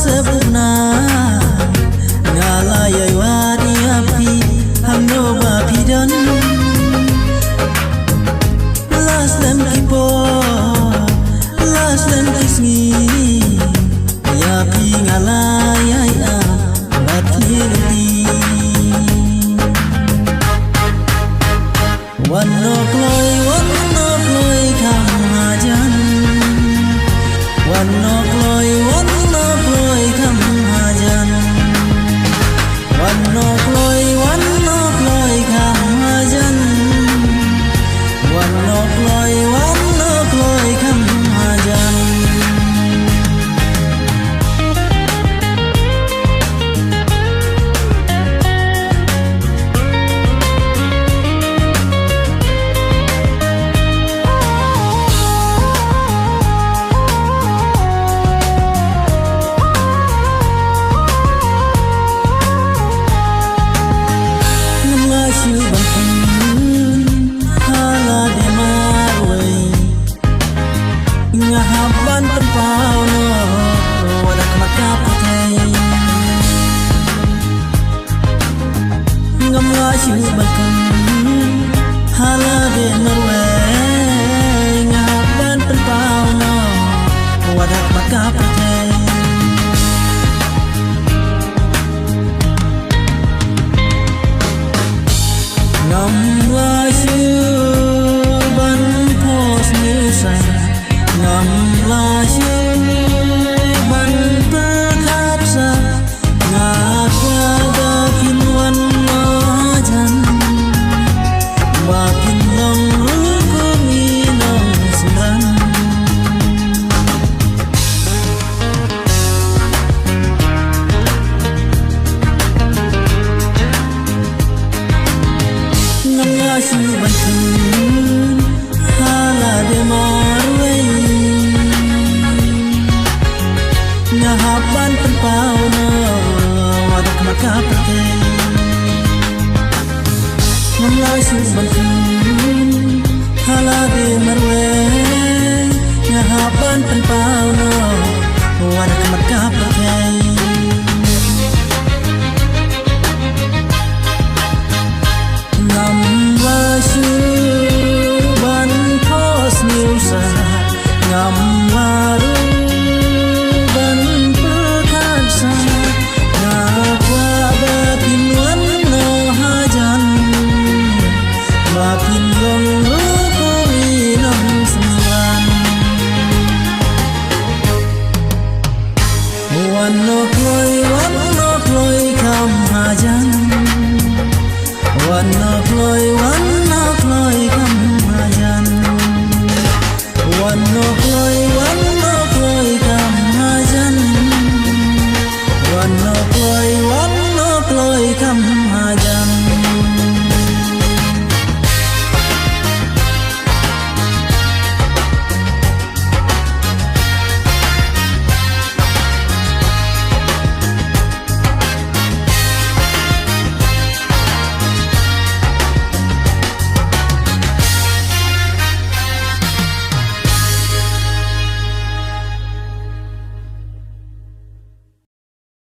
sebuna ngala yai wadi api hamno ba pidan last them kipo last them kiss me ya pi ngala yai a batlili one no glory come hajan one no glory come hajan one no glory come hajan one no glory come hajan ngahaban tempau no wadak makapatay ngamlasyu balkan halade marwe ngahaban tempau no wadak makapatay ngamlasyu ban pos nisay ngamlasyu ban perkapsa ngakada pinwan majan bakin long rukumi nong semran ngamlasyu ban kun halade marwe ngahaban tempau no wadak makapatay ngamlasyu ban kun halade marwe ngahaban tempau no wadak makapatay ngamlasyu ban pos niusa ngamaru ban perkasa ngakwa bapinwan no hajan bapin long rukumi nong sembilan one no glory come hajan one no glory come hajan one no